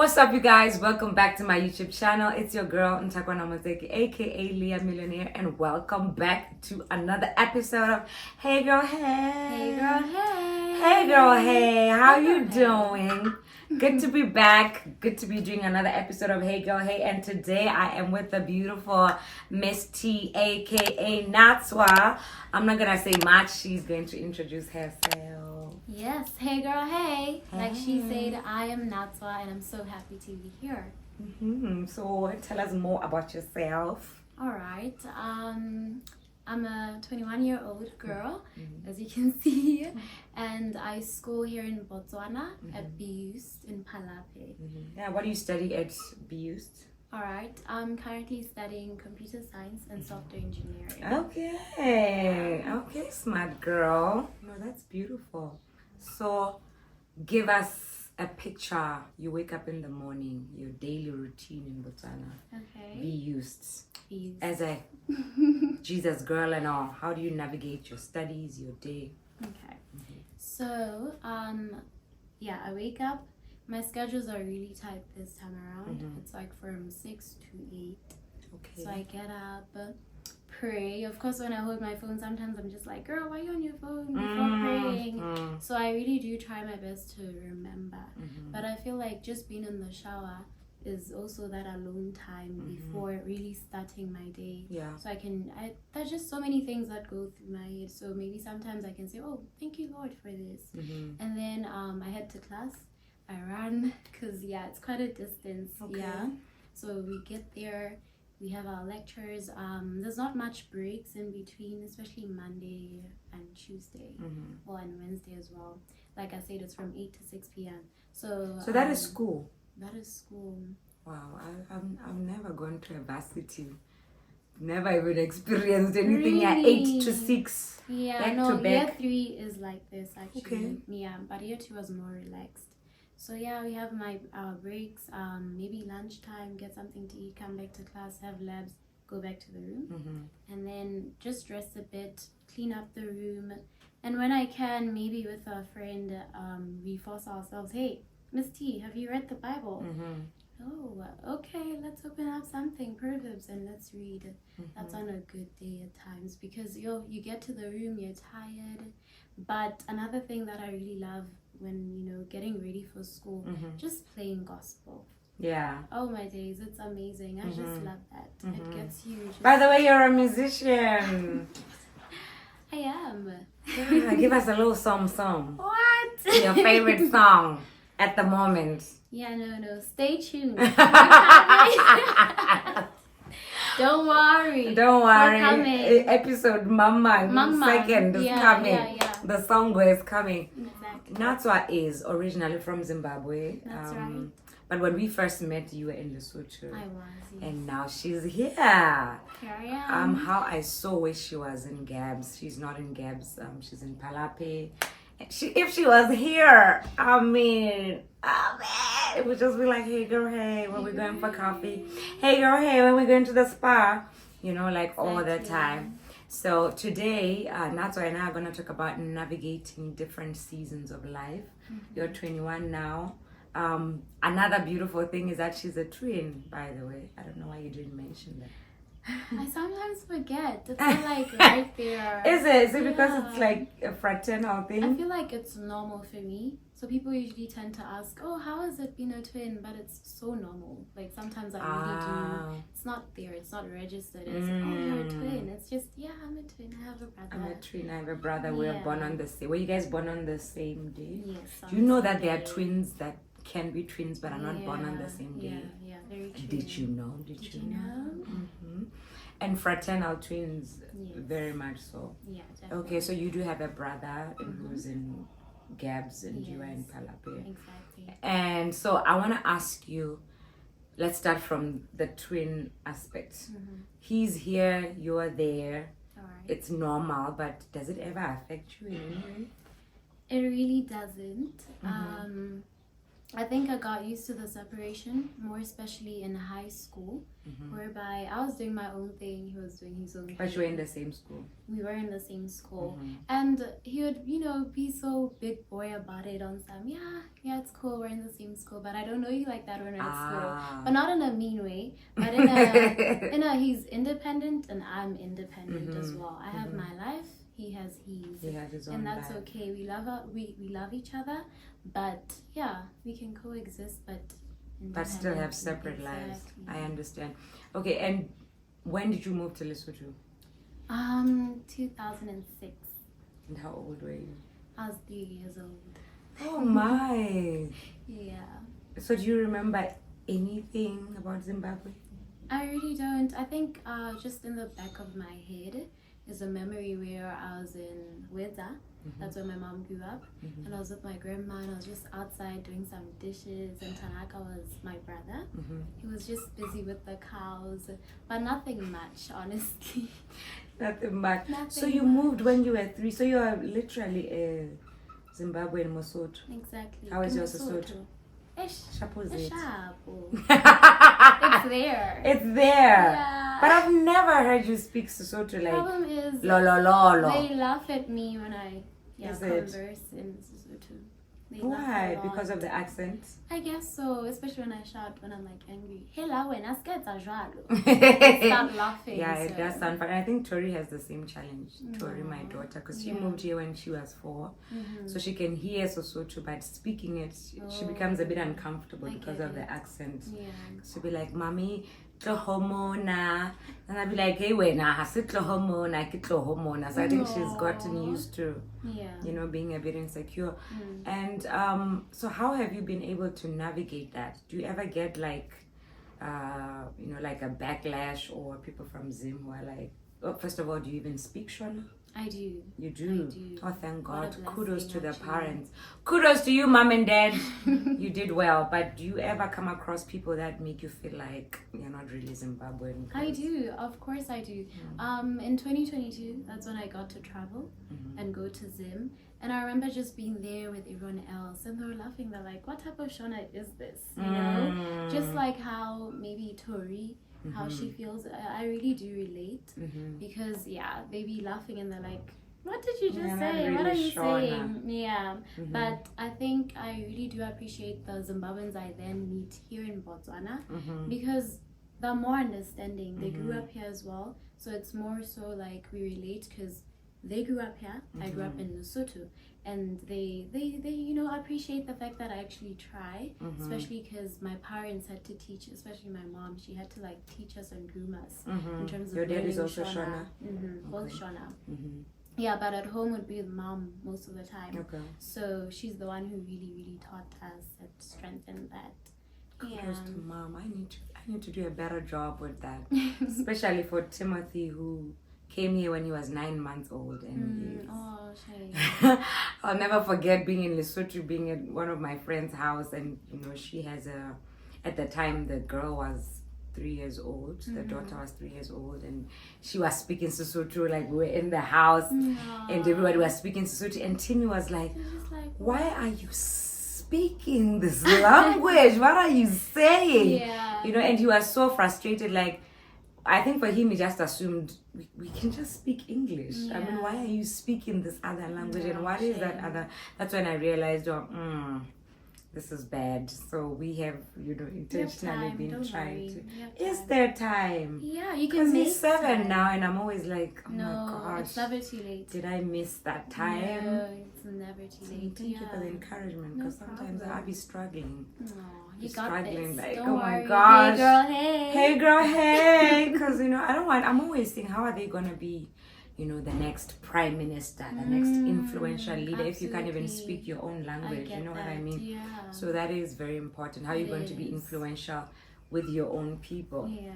What's up, you guys? Welcome back to my YouTube channel. It's your girl, Natswa, aka Leah Millionaire, and welcome back to another episode of Hey Girl Hey. Hey girl, hey. Hey Girl Hey. How Hey, you girl, doing? Good to be back. Good to be doing another episode of Hey Girl Hey. And today I am with the beautiful Miss T, aka Natswa. I'm not gonna say much. She's going to introduce herself. Yes, hey girl, hey. Like she said, I am Natswa and I'm so happy to be here. So tell us more about yourself. Alright, I'm a 21-year-old girl, as you can see, and I school here in Botswana at BUST in Palape. Yeah, what do you study at BUST? Alright, I'm currently studying computer science and software engineering. Okay, smart girl. No, that's beautiful. So, give us a picture. You wake up in the morning, your daily routine in Botswana. Okay. BUST. BUST. As a Jesus girl and all, how do you navigate your studies, your day? Okay. So, I wake up. My schedules are really tight this time around. It's like from 6 to 8. Okay. So I get up, pray. Of course, when I hold my phone, sometimes I'm just like, girl, why are you on your phone before praying? So I really do try my best to remember. But I feel like just being in the shower is also that alone time before really starting my day. Yeah. So there's just so many things that go through my head. So maybe sometimes I can say, oh, thank you, Lord, for this. And then I head to class. I run because it's quite a distance. Okay. Yeah. So we get there. We have our lectures. There's not much breaks in between, especially Monday and Tuesday, or on Wednesday as well. Like I said, it's from 8 to 6 p.m. So that is school. That is school. Wow, I've never gone to a varsity. Never even experienced anything. Really? 8 to 6. Yeah, back no, to year back. 3 is like this actually. Okay. Yeah, but year 2 was more relaxed. So yeah, we have our breaks, maybe lunchtime, get something to eat, come back to class, have labs, go back to the room, and then just rest a bit, clean up the room, and when I can, maybe with a friend, we force ourselves, hey, Miss T, have you read the Bible? Oh, okay, let's open up something, Proverbs, and let's read. That's on a good day at times, because you get to the room, you're tired. But another thing that I really love when getting ready for school, just playing gospel. Yeah. Oh my days, it's amazing. I just love that. It gets you just... By the way, you're a musician. I am. Give us a little song. What? Your favorite song at the moment. Yeah, no. Stay tuned. Don't worry. We're coming. Episode Mama. Second is coming. Yeah. The song is coming. Exactly. Natswa is originally from Zimbabwe. That's right. But when we first met, you were in Lesotho. I was, yes. And now she's here. Here I am. How I so wish she was in Gabs. She's not in Gabs. She's in Palape. If she was here, it would just be like, hey girl, hey, when we're going for coffee. Hey girl, hey, when we're going to the spa. All the time. So today, Natswa and I are going to talk about navigating different seasons of life. You're 21 now. Another beautiful thing is that she's a twin, by the way. I don't know why you didn't mention that. I sometimes forget. It's not like right there. Is it because it's like a fraternal thing? I feel like it's normal for me. So people usually tend to ask, oh, how has it being a twin? But it's so normal. Like sometimes I really do. It's not there. It's not registered. It's, oh, you're a twin. It's just, yeah, I'm a twin. I have a brother. I'm a twin. I have a brother. We were born on the same. Were you guys born on the same day? Yes. Do you know that there are twins that can be twins but are not born on the same day? Yeah, very true. Did you know? Did you know? And fraternal twins, very much so. Yeah, definitely. Okay, so you do have a brother who's in Gabs and you are in Palape. Exactly. And so I want to ask you, let's start from the twin aspect. He's here, you are there. All right. It's normal, but does it ever affect you in any way? It really doesn't. I think I got used to the separation more, especially in high school, whereby I was doing my own thing, he was doing his own thing. But you were in the same school. We were in the same school, and he would, be so big boy about it on some. Yeah, it's cool. We're in the same school, but I don't know you like that when we're at school. But not in a mean way, but in a he's independent and I'm independent as well. I have my life. He has his. He has his own and that's life. okay. We love each other, but yeah, we can coexist, but still have separate lives. Exactly. I understand. Okay, and when did you move to Lesotho? 2006. And how old were you? I was 3 years old. Oh my! Yeah. So do you remember anything about Zimbabwe? I really don't. I think just in the back of my head is a memory where I was in Weza. That's where my mom grew up. And I was with my grandma and I was just outside doing some dishes, and Tanaka was my brother. He was just busy with the cows, but nothing much, honestly. Nothing much. Nothing So you much. moved when you were 3. So you are literally a Zimbabwean Mosotho. Exactly. How is your Lesotho? Sesotho? Shapo. Shapo zet. It's there. It's there. Yeah. But I've never heard you speak Sesotho like Problem is, lo lo lo lo. they laugh at me when I Is it? converse in Sesotho. They laugh Why? a lot. Because of the accent? I guess so, especially when I shout when I'm like angry. Hela wena sketsa jwalo. They start laughing. Yeah, it so. does sound fun. I think Tori has the same challenge. Tori, my daughter, because she moved here when she was 4. So she can hear Sesotho, but speaking it, she becomes a bit uncomfortable I because get of the it. accent. Yeah. She'll be like, Mommy, tlohomona. And I'll be like, hey, wena, hasi tlohomona, ki tlohomona. So I think she's gotten used to, Yeah. being a bit insecure. And so how have you been able to navigate that? Do you ever get like, like a backlash, or people from Zim who are like, first of all, do you even speak Shona? I do. You do? I do. Oh, thank What a God. Kudos blessing, to the actually. parents. Kudos to you, mom and dad. You did well. But do you ever come across people that make you feel like you're not really Zimbabwean? I do. Of course I do. In 2022, that's when I got to travel and go to Zim. And I remember just being there with everyone else, and they were laughing. They're like, what type of Shona is this? You know? Just like how maybe Tori, how she feels. I really do relate because, they be laughing and they're like, what did you just say? Not What are really you Shona. saying? Yeah. But I think I really do appreciate the Zimbabweans I then meet here in Botswana because they're more understanding. They grew up here as well. So it's more so like we relate because they grew up here. I grew up in Lesotho, and they appreciate the fact that I actually try, especially because my parents had to teach, especially my mom. She had to like teach us and groom us in terms of Your dad learning is also Shona. Shona? Both Shona. Yeah, but at home would be the mom most of the time. Okay. So she's the one who really, really taught us and strengthened that. Kudos to mom. I need to do a better job with that, especially for Timothy, who came here when he was 9 months old, and Oh, shame. I'll never forget being in Lesotho, being at one of my friend's house, and she has at the time the girl was 3 years old, the daughter was 3 years old, and she was speaking Sesotho, like we were in the house and everybody was speaking Sesotho, and Timmy was like, why are you speaking this language? What are you saying? And he was so frustrated. Like, I think for him, he just assumed we can just speak English. I mean, why are you speaking this other language? And what is that other? That's when I realized, this is bad. So we have, intentionally been trying to. Is there time? Yeah, you can Because make he's 7 time. now, and I'm always like, oh No, my gosh. it's never too late. Did I miss that time? No, it's never too late. Thank you for the encouragement, because sometimes I'll be struggling. No, you Just got struggling, this. like, Don't oh my worry. gosh. Hey girl, hey. Hey girl, hey. Because, I'm always thinking, how are they going to be, the next prime minister, the next influential leader, if you can't even absolutely. speak your own language? You know what I that, mean? Yeah. So that is very important. How are you going to be is. influential with your own people? Yeah.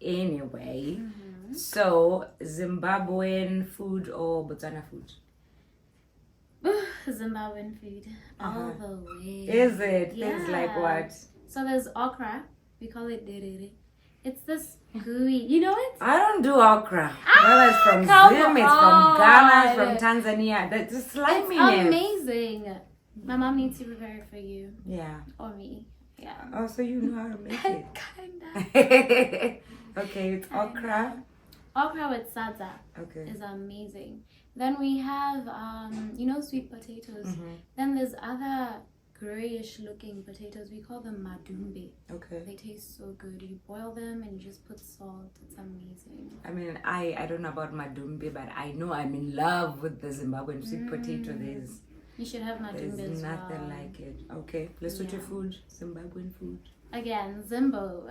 Anyway, so Zimbabwean food or Botswana food? Zimbabwean food. All the way. Is it? Things like what? So there's okra. We call it derere. It's this gooey. You know it? I don't do okra. Whether it's from come Zim, it's from Ghana, it's on. from Tanzania. That's just It's sliminess. amazing. My mom needs to prepare it for you. Yeah. Or me. Yeah. Oh, so you know how to make it. Kinda. Okay, it's okra. Okra with sadza Okay. is amazing. Then we have, sweet potatoes. Then there's other grayish looking potatoes. We call them madumbe. Okay. They taste so good. You boil them and you just put salt. It's amazing. I mean, I don't know about madumbe, but I know I'm in love with the Zimbabwean sweet potato. You should have madumbe There's as well. nothing like it. Okay, Lesotho food, Zimbabwean food. Again, Zimbo.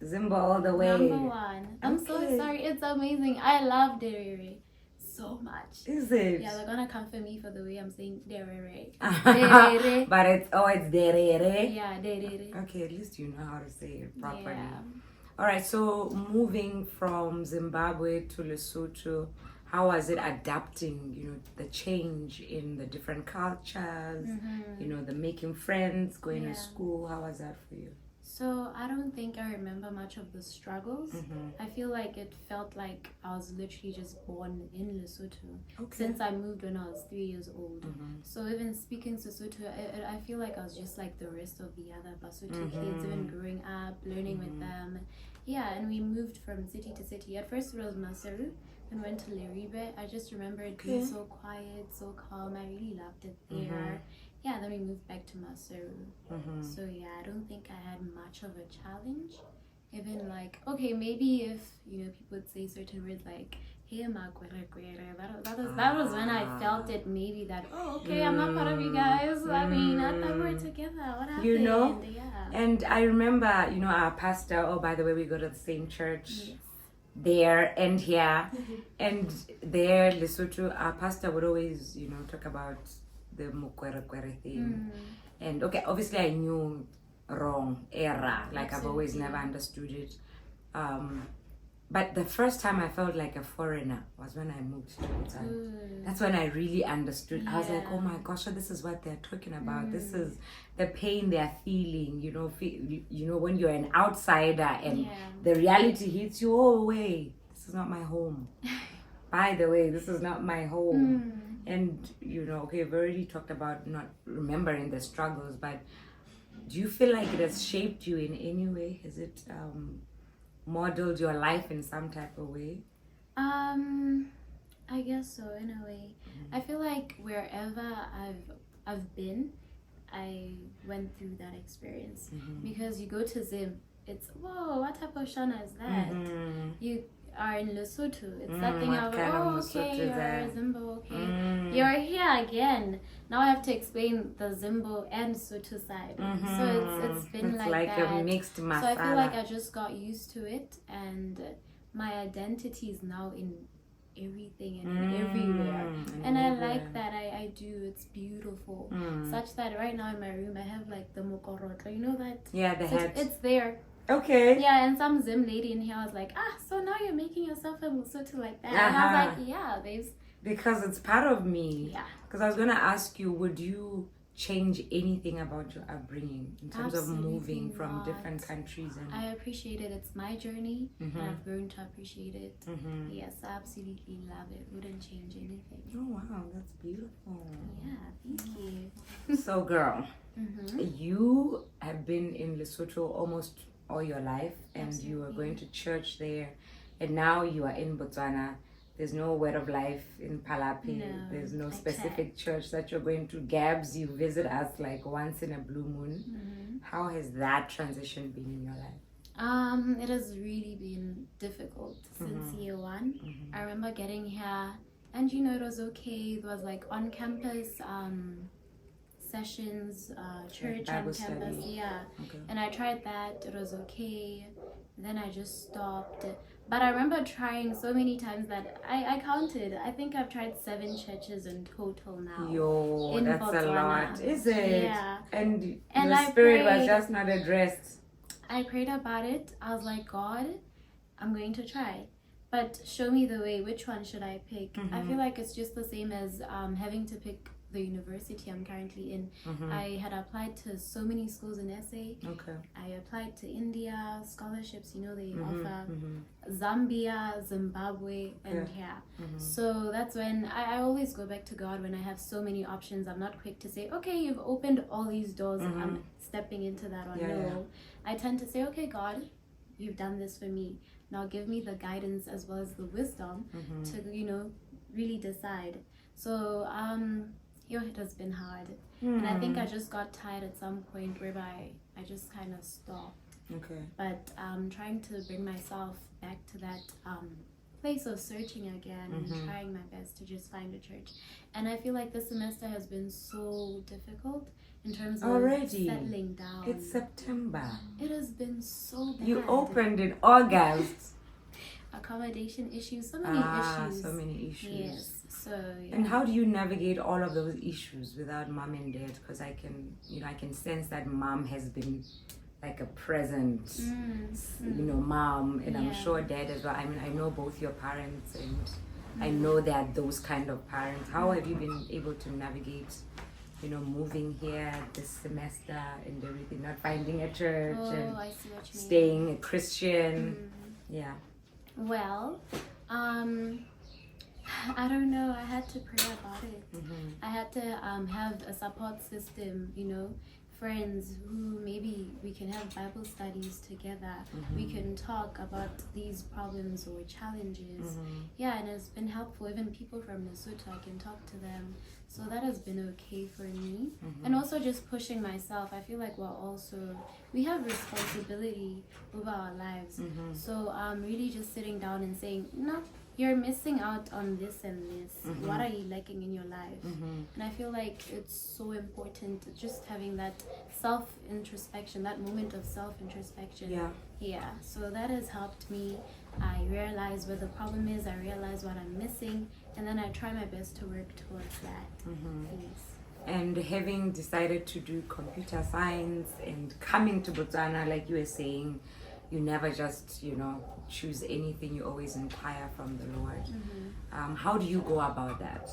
Zimbo all the way. Number one. I'm so sorry. It's amazing. I love derere so much. Is it? Yeah, they're gonna come for me for the way I'm saying derere. But it's derere. Yeah, derere. Okay, at least you know how to say it properly. Yeah. All right, so moving from Zimbabwe to Lesotho, how was it adapting, the change in the different cultures, the making friends, going to school? How was that for you? So I don't think I remember much of the struggles. I feel like it felt like I was literally just born in Lesotho since I moved when I was 3 years old. So even speaking Sesotho, I feel like I was just like the rest of the other Basotho kids, even growing up, learning with them. Yeah, and we moved from city to city. At first it was Maseru, then went to Leribe. I just remember it being so quiet, so calm. I really loved it there. Yeah, then we moved back to Maseru. So yeah, I don't think I had much of a challenge. Even like, okay, maybe if, people would say certain words like, hey, that was when I felt it maybe that, I'm not part of you guys. I mean, I thought we were together. What happened? Yeah. And I remember, our pastor, by the way, we go to the same church. There and here. And there, Lesotho, our pastor would always, talk about the mukwere thing. And okay, obviously I knew wrong, error, like I've always never understood it. But the first time I felt like a foreigner was when I moved to Botswana. That's when I really understood. I was like, oh my gosh, so this is what they're talking about. This is the pain they're feeling, when you're an outsider and the reality hits you. Oh wait, this is not my home. By the way, this is not my home. And, we've already talked about not remembering the struggles, but do you feel like it has shaped you in any way? Has it modeled your life in some type of way? I guess so, in a way. I feel like wherever I've been, I went through that experience. Because you go to Zim, it's, whoa, what type of Shona is that? You are in Lesotho. It's that thing of, you're Zimbo, you're here again. Now I have to explain the Zimbo and Sotho side. So it's been like that. A mixed masala. So I feel like I just got used to it, and my identity is now in everything and everywhere. And I like that. I do. It's beautiful. Such that right now in my room I have like the mokorotlo. You know that? Yeah, the head. It's there. Okay. Yeah, and some Zim lady in here was like, so now you're making yourself a Lesotho like that. And I was like, yeah, babes. Because it's part of me. Yeah. Because I was going to ask you, would you change anything about your upbringing in terms of moving from different countries? And I appreciate it. It's my journey, and I've grown to appreciate it. Yes, I absolutely love it. Wouldn't change anything. Oh, wow, that's beautiful. Yeah, thank you. So, girl, you have been in Lesotho almost all your life, and you were going to church there, and now you are in Botswana. There's no Word of Life in Palapi. There's no specific church that you're going to. Gabs, you visit us like once in a blue moon. How has that transition been in your life? It has really been difficult since year one. I remember getting here, and it was okay. It was like on campus sessions, church Bible on campus, study. And I tried that. It was okay. Then I just stopped. But I remember trying so many times that I counted. I think I've tried 7 churches in total now. Yo, that's Botswana. a lot, is it? Yeah. And the spirit was just not addressed. I prayed about it. I was like, God, I'm going to try. But show me the way. Which one should I pick? I feel like it's just the same as having to pick the university I'm currently in. I had applied to so many schools in SA. Okay. I applied to India, scholarships, they offer Zambia, Zimbabwe, and So that's when I always go back to God when I have so many options. I'm not quick to say, okay, you've opened all these doors, I'm stepping into that one. No. I tend to say, okay, God, you've done this for me. Now give me the guidance as well as the wisdom to, really decide. So, it has been hard. And I think I just got tired at some point whereby I just kind of stopped. Okay. But I'm trying to bring myself back to that place of searching again and trying my best to just find a church. And I feel like this semester has been so difficult in terms of settling down. It's September. It has been so bad. You opened in August. Accommodation issues, so many issues. Yes. So And how do you navigate all of those issues without mom and dad? Because I can sense that mom has been like a present mom, and I'm sure dad as well. I mean, I know both your parents, and I know that those kind of parents. How have you been able to navigate moving here this semester and everything, not finding a church and I see what you mean. staying a Christian? Yeah. Well, I don't know. I had to pray about it. I had to have a support system, friends who maybe we can have Bible studies together. We can talk about these problems or challenges. Yeah, and it's been helpful. Even people from Lesotho, I can talk to them. So that has been okay for me. And also just pushing myself. I feel like we have responsibility over our lives. So really just sitting down and saying, no, you're missing out on this and this. What are you lacking in your life? And I feel like it's so important just having that self-introspection, that moment of self-introspection. Yeah. So that has helped me. I realize where the problem is. I realize what I'm missing. And then I try my best to work towards that. Yes. And having decided to do computer science and coming to Botswana, like you were saying, you never just, choose anything. You always inquire from the Lord. How do you go about that?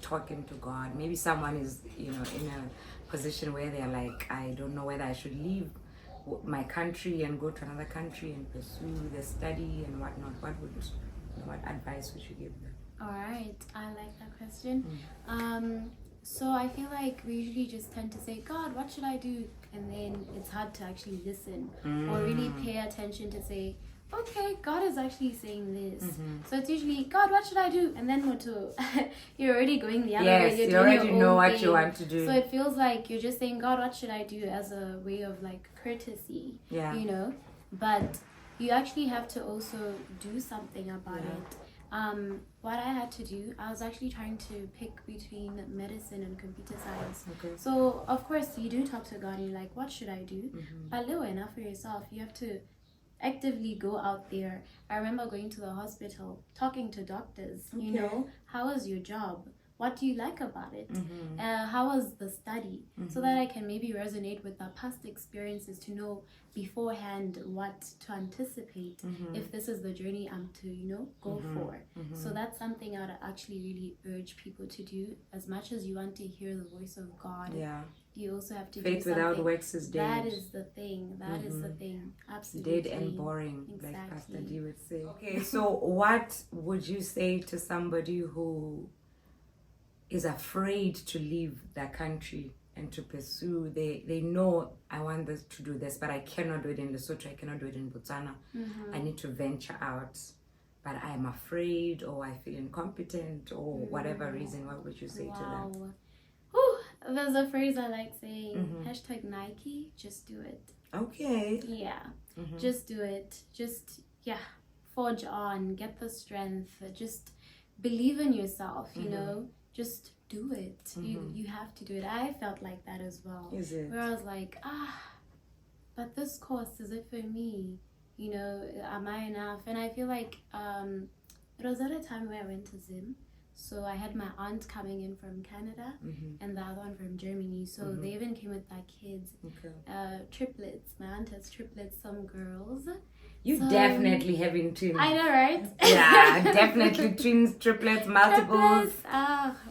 Talking to God. Maybe someone is, in a position where they're like, I don't know whether I should leave my country and go to another country and pursue the study and whatnot. What advice would you give them? All right, I like that question. So I feel like we usually just tend to say, God, what should I do? And then it's hard to actually listen or really pay attention to say, okay, God is actually saying this. So it's usually, God, what should I do? And then you're already going the other way. Yes, you already know what you want to do. So it feels like you're just saying, God, what should I do, as a way of like courtesy, But you actually have to also do something about it. What I had to do, I was actually trying to pick between medicine and computer science. So of course you do talk to God and you're like, what should I do? But little enough for yourself. You have to actively go out there. I remember going to the hospital, talking to doctors, how was your job? What do you like about it? How was the study? So that I can maybe resonate with the past experiences to know beforehand what to anticipate if this is the journey I'm to, go for. So that's something I'd actually really urge people to do. As much as you want to hear the voice of God, you also have to do faith something. Without works is dead. That is the thing. That is the thing. Absolutely. Dead and boring, exactly. like Pastor D would say. Okay, so what would you say to somebody who is afraid to leave their country and to pursue? They know, I want to do this, but I cannot do it in Lesotho, I cannot do it in Botswana. I need to venture out, but I'm afraid, or I feel incompetent, or whatever reason. What would you say to them? Whew, there's a phrase I like saying, hashtag Nike, just do it. Okay. Yeah, just do it. Just, forge on, get the strength, just believe in yourself, just do it. You have to do it. I felt like that as well. Is it? Where I was like, but this course, is it for me? Am I enough? And I feel like it was at a time where I went to Zim. So I had my aunt coming in from Canada and the other one from Germany. So they even came with their kids. Triplets. My aunt has triplets, some girls. You definitely having twins. I know, right? Yeah, definitely twins, triplets, multiples.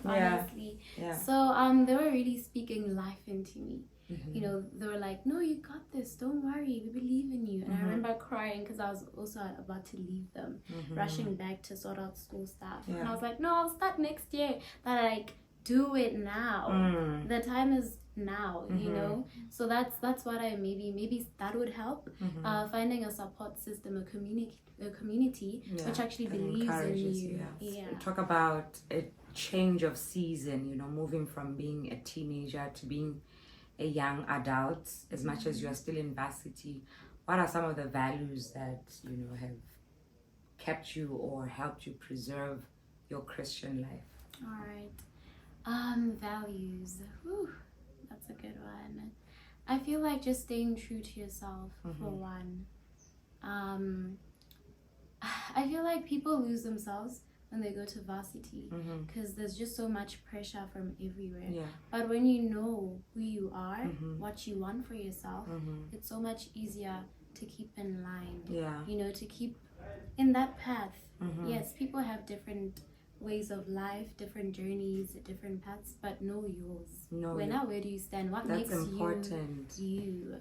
Honestly. Yeah. So they were really speaking life into me. You know, they were like, no, you got this, don't worry, we believe in you. And I remember crying because I was also about to leave them, rushing back to sort out school stuff. And I was like, no, I'll start next year. But like, do it now. The time is now, you know. So that's what I maybe that would help. Finding a support system, a community which actually believes in you. Talk about a change of season, you know, moving from being a teenager to being a young adult. As much as you are still in varsity, what are some of the values that, you know, have kept you or helped you preserve your Christian life? All right. Values. Whew, that's a good one. I feel like just staying true to yourself for one. I feel like people lose themselves when they go to varsity because there's just so much pressure from everywhere. But when you know who you are, what you want for yourself, it's so much easier to keep in line. You know, to keep in that path. Yes, people have different ways of life, different journeys, different paths, but know yours. Where do you stand? What That's makes important. you?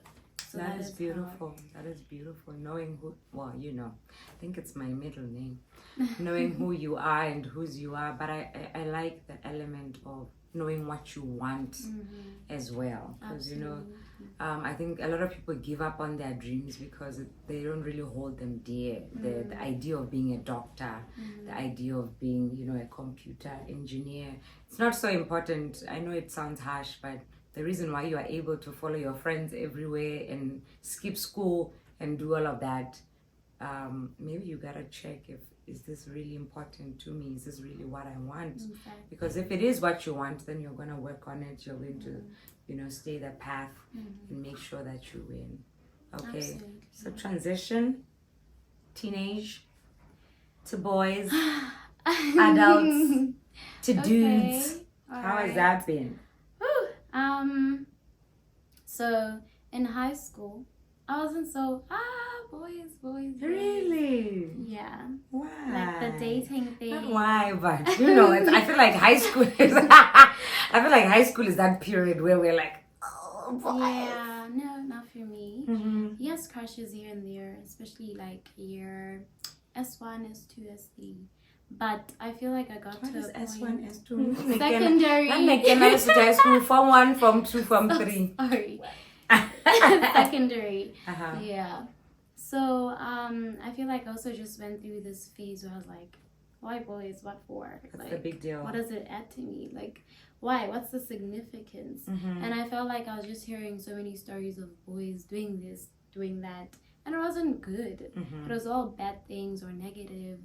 So that is beautiful. That is beautiful. Knowing who, well, you know, I think it's my middle name. Knowing who you are and whose you are. But I like the element of knowing what you want as well. Because, you know, I think a lot of people give up on their dreams because they don't really hold them dear. The idea of being a doctor, the idea of being, you know, a computer engineer, it's not so important. I know it sounds harsh, but the reason why you are able to follow your friends everywhere and skip school and do all of that, maybe you gotta check if, is this really important to me? Is this really what I want? Because if it is what you want, then you're gonna work on it. You're going to, you know, stay the path and make sure that you win. Okay. Absolutely. So transition, teenage, to boys, adults, to dudes. How has that been? So in high school, I wasn't so boys. Really? Yeah. Why? Like the dating thing. Not why, but you know, I feel like high school is. I feel like high school is that period where we're like, oh boy. Yeah, no, not for me. Yes, crushes here and there, especially like year S1, S2, S3. But I feel like I got What to is a point. S1, S2? Secondary. Not McKenna high school, Form 1, Form 2, Form 3. Sorry. Secondary. Yeah. So I feel like I also just went through this phase where I was like, why boys? What for? That's like, the big deal. What does it add to me? Like, why? What's the significance? And I felt like I was just hearing so many stories of boys doing this, doing that. And it wasn't good. It was all bad things or negative,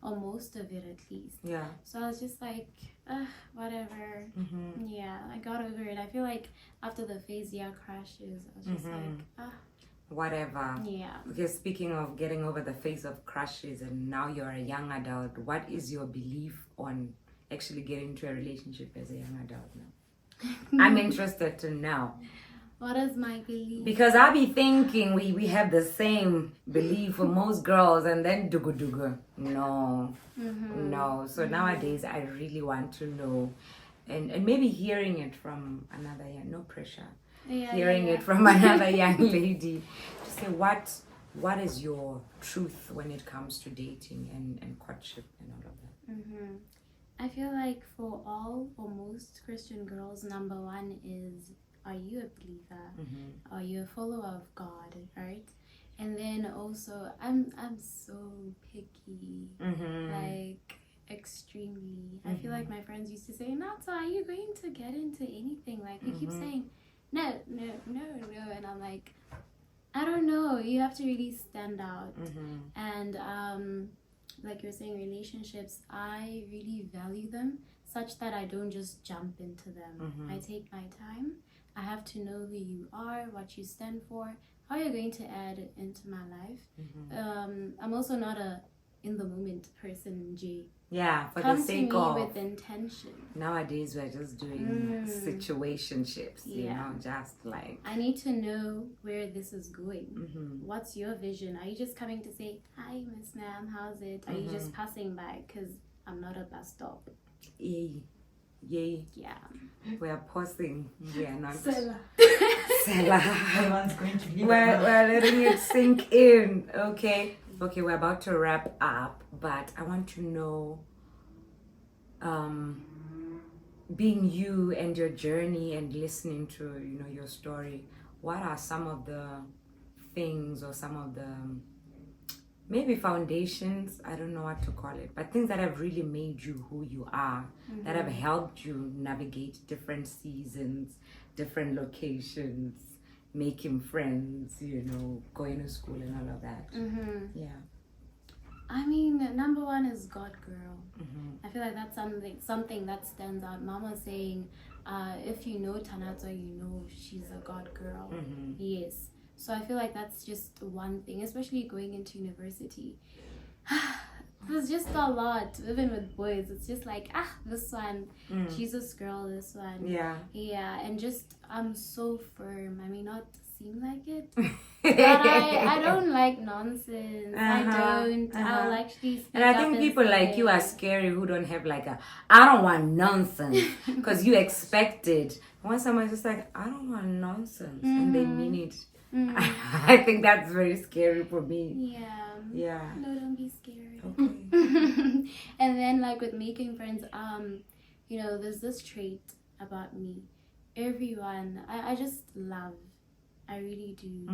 or most of it at least. Yeah. So I was just like, whatever. Yeah, I got over it. I feel like after the phase crashes, I was just like, whatever. Yeah. Okay, speaking of getting over the phase of crushes and now you're a young adult, what is your belief on actually getting into a relationship as a young adult now? I'm interested to know. What is my belief? Because I'll be thinking we have the same belief for most girls and then dugu. No. So nowadays I really want to know and maybe hearing it from another no pressure. Hearing it from another young lady to say what is your truth when it comes to dating and courtship and all of that. I feel like for most Christian girls, number one is, are you a believer? Are you a follower of God, right? And then also I'm so picky, like extremely. I feel like my friends used to say, Natswa, are you going to get into anything? Like you keep saying no, and I'm like, I don't know. You have to really stand out. And like you're saying, relationships, I really value them such that I don't just jump into them. I take my time. I have to know who you are, what you stand for, how you're going to add into my life. I'm also not a in the moment person, Jay. Yeah, for Come the to sake me of with intention. nowadays we're just doing situationships, you Yeah. know, just like I need to know where this is going. What's your vision? Are you just coming to say, hi, Miss Ma'am, how's it? Are you just passing by? Because I'm not a bus stop. yay, yay. Yeah. We are pausing. We are not. Selah. Selah. Going to leave We're letting it sink in. Okay. Okay, we're about to wrap up, but I want to know, being you and your journey and listening to, you know, your story, what are some of the things or some of the maybe foundations, I don't know what to call it, but things that have really made you who you are, that have helped you navigate different seasons, different locations, making friends, you know, going to school and all of that. Yeah. I mean, number one is God, girl. I feel like that's something that stands out. Mama saying, if you know Natswa, you know she's a God girl. Yes. So I feel like that's just one thing, especially going into university. There's just a lot, even with boys. It's just like, this one, Jesus girl, this one. Yeah. Yeah, and just, I'm so firm. I may not seem like it, but I don't like nonsense. I don't. I'll actually speak And I up think and people like say- you are scary who don't have like a, I don't want nonsense, because you expect it. When someone's just like, I don't want nonsense, and they mean it. I think that's very scary for me. Yeah. Yeah. No, don't be scared. Okay. And then like with making friends, you know, there's this trait about me. Everyone, I just love. I really do.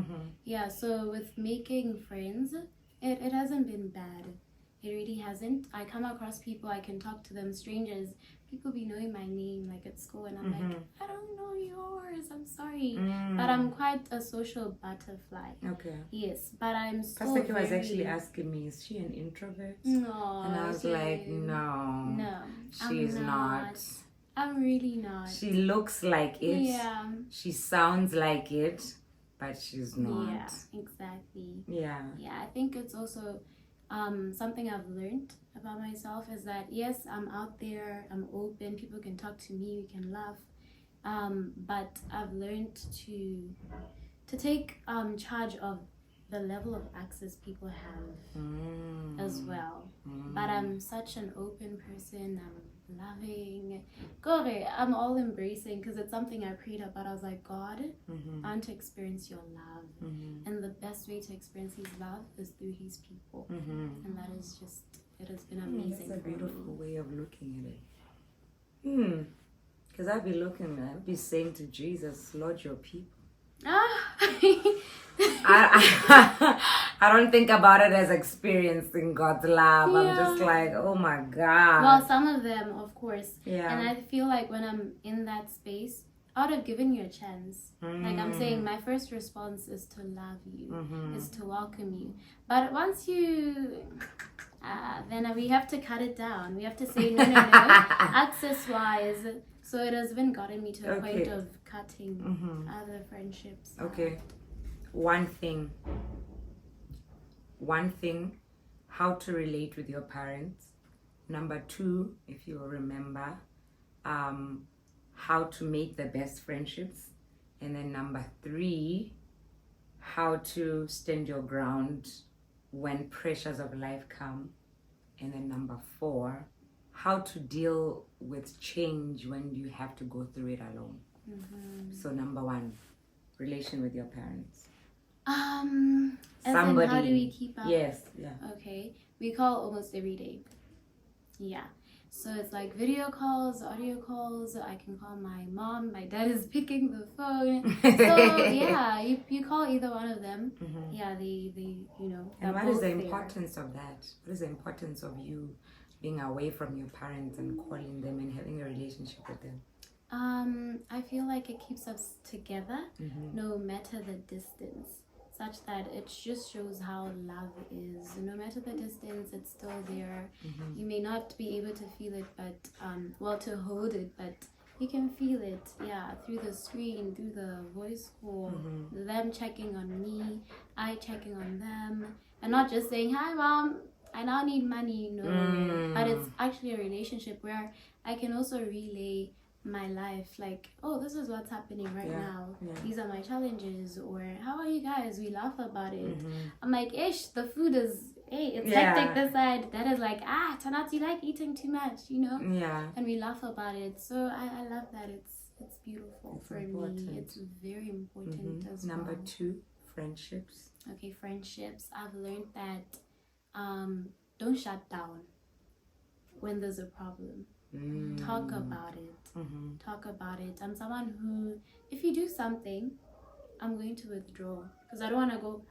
Yeah, so with making friends, it hasn't been bad. It really hasn't. I come across people, I can talk to them, strangers. People be knowing my name like at school, and I'm like, I don't know yours, I'm sorry. But I'm quite a social butterfly. Okay. Yes, but I'm so Pastor was actually asking me, is she an introvert? No. And I was like, no. No. She's not. I'm really not. She looks like it. Yeah. She sounds like it, but she's not. Yeah, exactly. Yeah. Yeah, I think it's also something I've learned about myself is that yes, I'm out there, I'm open, people can talk to me, we can laugh, but I've learned to take charge of the level of access people have as well. But I'm such an open person. I'm loving. God, I'm all embracing because it's something I prayed about. I was like, God, I want to experience your love. And the best way to experience his love is through his people. And that is just, it has been amazing. That's a beautiful way of looking at it. Because I'd be saying to Jesus, Lord, your people. I don't think about it as experiencing God's love. I'm just like, oh my God. Well, some of them, of course. Yeah. And I feel like when I'm in that space, I would have given you a chance. Like I'm saying, my first response is to love you, is to welcome you. But once you, then we have to cut it down. We have to say, no. Access-wise. So it has even gotten me to a point of cutting other friendships. Okay. One thing, how to relate with your parents. Number 2, if you remember, how to make the best friendships. And then number 3, how to stand your ground when pressures of life come. And then number 4, how to deal with change when you have to go through it alone. So number 1, relation with your parents. As in how do we keep up? Yes, yeah. Okay, we call almost every day. Yeah, so it's like video calls, audio calls. I can call my mom. My dad is picking the phone. So yeah, you call either one of them. Yeah, they you know. And what is the importance of that? What is the importance of you being away from your parents and calling them and having a relationship with them? I feel like it keeps us together, no matter the distance. Such that it just shows how love is. No matter the distance, it's still there. You may not be able to feel it, but to hold it, but you can feel it. Yeah, through the screen, through the voice call, them checking on me, I checking on them, and not just saying hi, mom. I now need money. No, but it's actually a relationship where I can also relay my life, like, oh, this is what's happening right now. These are my challenges, or how are you guys? We laugh about it. I'm like, ish, the food is, hey, it's hectic this side. That is like, Tanat, you like eating too much, you know? Yeah. And we laugh about it. So I love that. It's beautiful. It's for important. Me. It's very important as well. Number 2, friendships. Okay, friendships. I've learned that don't shut down when there's a problem. Talk about it. Talk about it. I'm someone who, if you do something, I'm going to withdraw, because I don't want to go,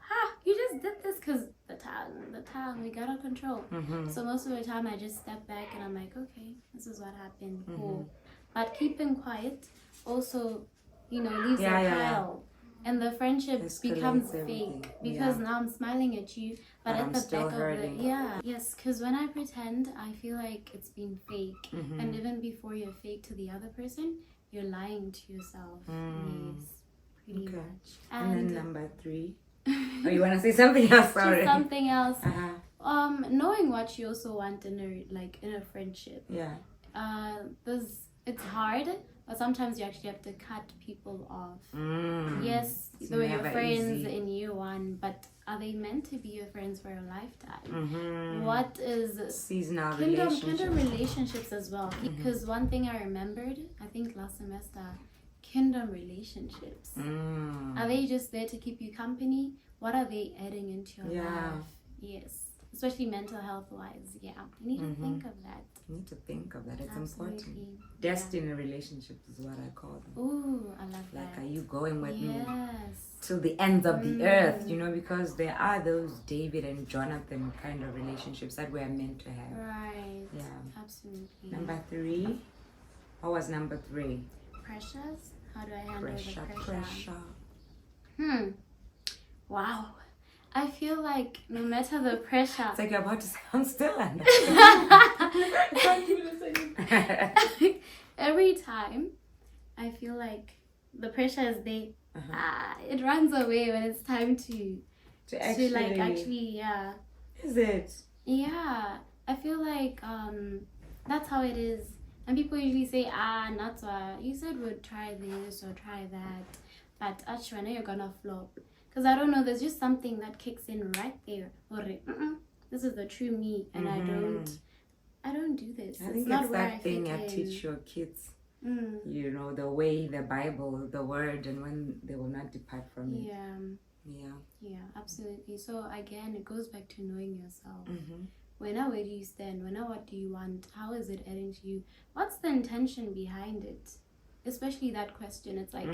you just did this, because the time we got out of control. So most of the time I just step back and I'm like, okay, this is what happened, cool. But keeping quiet also, leaves a pile. And the friendship becomes fake, because now I'm smiling at you, but at the back of it, yes, because when I pretend, I feel like it's been fake. And even before you're fake to the other person, you're lying to yourself. Yes, pretty much. And then number 3. Oh, you want to say something else? Sorry. Something else. Knowing what you also want in a friendship. Yeah. It's hard. But sometimes you actually have to cut people off. Yes, they were your friends in year 1, but are they meant to be your friends for a lifetime? What is seasonal kingdom relationships as well? Because one thing I remembered, I think last semester, kingdom relationships. Are they just there to keep you company? What are they adding into your life? Yes. Especially mental health wise, you need to think of that. You need to think of that. It's important. Destiny relationships is what I call them. Ooh, I love that. Like, are you going with me to the ends of the earth? Because there are those David and Jonathan kind of relationships that we're meant to have. Right. Yeah. Absolutely. Number 3. What was number 3? Pressures. How do I handle the pressure? Wow. I feel like no matter the pressure... It's like you're about to say, I'm still under. Every time, I feel like the pressure is there. It runs away when it's time to actually, Is it? Yeah. I feel like that's how it is. And people usually say, Natswa, you said we'd try this or try that. But actually, I know you're gonna flop. Because I don't know, there's just something that kicks in right there. This is the true me, and I don't do this. I think it's that thing I teach your kids. The way, the Bible, the word, and when they will not depart from it. Yeah, absolutely. So again, it goes back to knowing yourself. Where do you stand? What do you want? How is it adding to you? What's the intention behind it? Especially that question. It's like,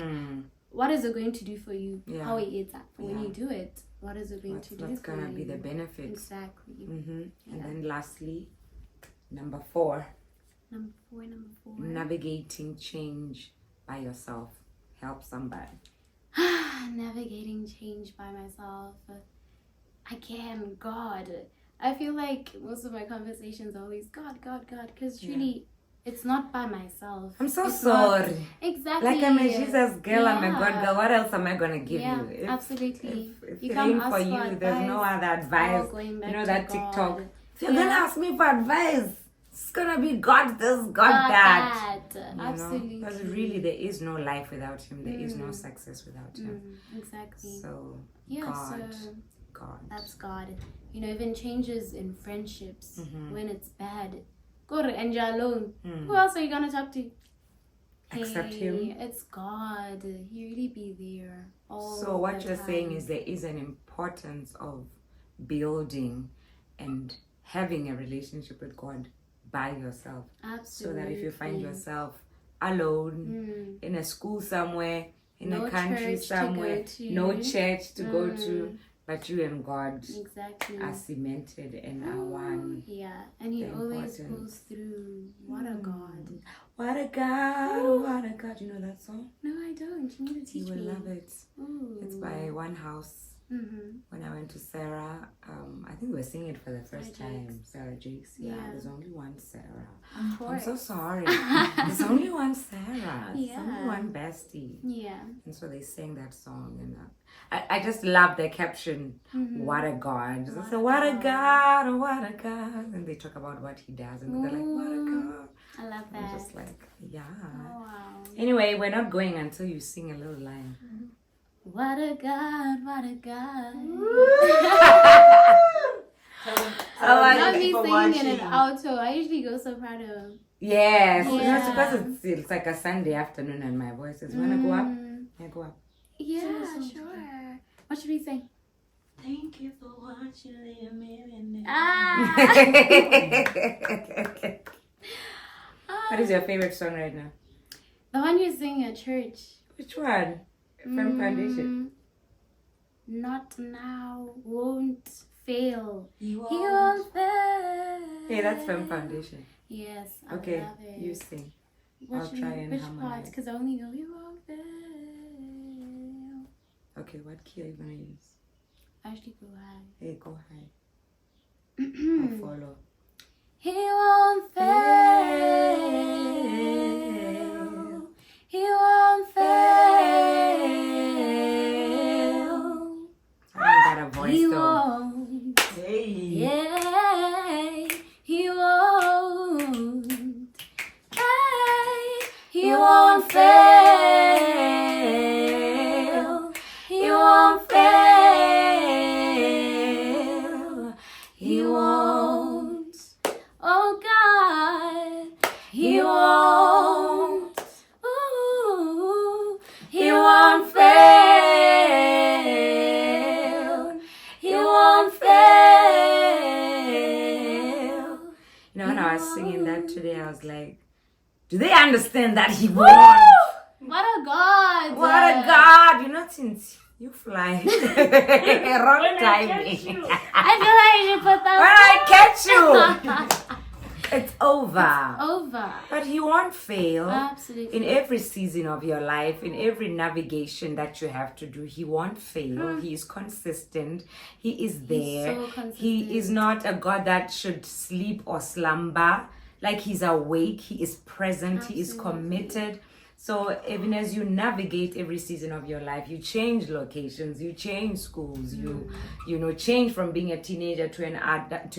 what is it going to do for you? How it is that when you do it, what is it going to do for you? What's going to be the benefits? Exactly. And then lastly, number 4. Number 4. Navigating change by yourself. Help somebody. Navigating change by myself. Again, God. I feel like most of my conversations are always God, because truly, it's not by myself. I'm so sorry. Exactly. Like, I'm a Jesus girl, I'm a God girl. What else am I going to give you? Absolutely. If it ain't for you, there's no other advice. That TikTok. If you're going to ask me for advice, it's going to be God this, God that. Absolutely. Because really, there is no life without Him. There is no success without Him. Exactly. So, God. That's God. Even changes in friendships, when it's bad, go and you're alone. Who else are you gonna talk to? Except Him. It's God. He really be there all So what the you're time. saying is there is an importance of building and having a relationship with God by yourself. Absolutely. So that if you find yourself alone in a school somewhere, in a country somewhere, no church to go to, but you and God are cemented and are one. Yeah, and He always goes through. What a God. What a God, what a God. You know that song? No, I don't. You need to teach me. You will love it. It's by One House when I went to Sarah. I think we were singing it for the first time. Sarah Jakes. Yeah, there's only one Sarah. Of course. I'm so sorry. There's only one Sarah. There's only one bestie. Yeah. And so they sang that song, and I just love the caption. What a God! They say, what a God! Oh, what a God! And they talk about what He does, and they're like, what a God! I love that. I'm just like, yeah. Oh, wow. Anyway, we're not going until you sing a little line. What a God, what a God. Not me singing in an alto. I usually go soprano. Yes, Yeah. because it's like a Sunday afternoon and my voice is, wanna go up? Yeah, go up. Yeah, sure. What should we sing? Thank you for watching a minute. Ah! What is your favorite song right now? The one you sing at church. Which one? From Foundation. Not now, won't fail. He He won't fail. Hey, that's from Foundation. Yes, I Okay, love it. you sing. What I'll should try we- and which harmonize. part? Because I only know he won't fail. Okay, what key are you gonna use? Actually, go high. Hey, go high. I'll follow. He won't fail. He won't fail. I don't got a voice He though. won't. Hey. Yeah, he won't. Hey, he won't fail. He won't fail. He won't. Oh God, he won't. Ooh, he won't fail. He won't fail. You know, when I was singing that today, I was like, do they understand that He won? What a God! What a God! You know, since you fly. Wrong timing. I feel like you should put that. When I catch you, it's over. Over. But He won't fail. Absolutely. In every season of your life, in every navigation that you have to do, He won't fail. He is consistent. He is there. so consistent. He is not a God that should sleep or slumber. Like He's awake. He is present. He is committed. So even as you navigate every season of your life, you change locations, you change schools, you know, change from being a teenager to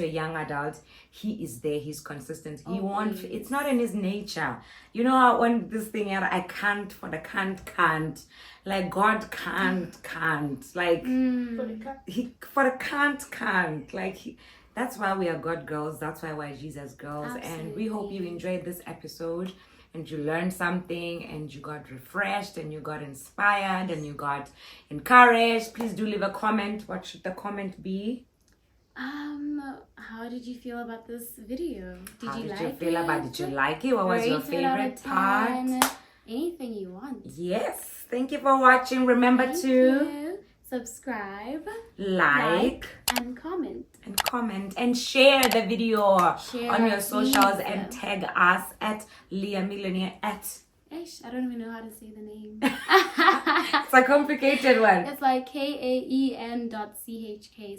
a young adult. He is there. He's consistent. He won't. It's not in His nature. You know when this thing, I can't, for the can't. Like God can't. Like He for the can't. Like that's why we are God girls. That's why we're Jesus girls. And we hope you enjoyed this episode. And you learned something, and you got refreshed, and you got inspired, and you got encouraged. Please do leave a comment. What should the comment be? How did you feel about this video? Did How you did like you feel it? about it? Did you like it? What was your Rate it out of favorite part? 10. Anything you want. Yes. Thank you for watching. Remember Thank to you. Subscribe, like and comment. and share the video Share, on your socials please. and tag us at Leah Millionaire at. Ish, I don't even know how to say the name. It's a complicated one. It's like KAEN.CHK,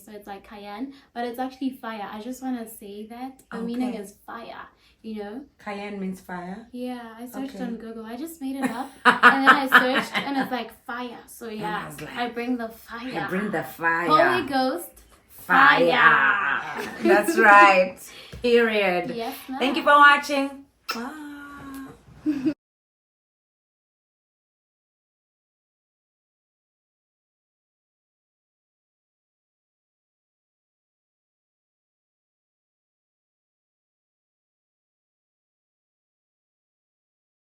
so it's like Cayenne, but it's actually fire. I just want to say that the meaning is fire, you know? Cayenne means fire. Yeah, I searched Okay. on Google. I just made it up, and then I searched, and it's like fire. So yeah, I was like, I bring the fire. I bring the fire. Holy Ghost. Fire. That's right. Period. Yes, ma'am. Thank you for watching. Bye.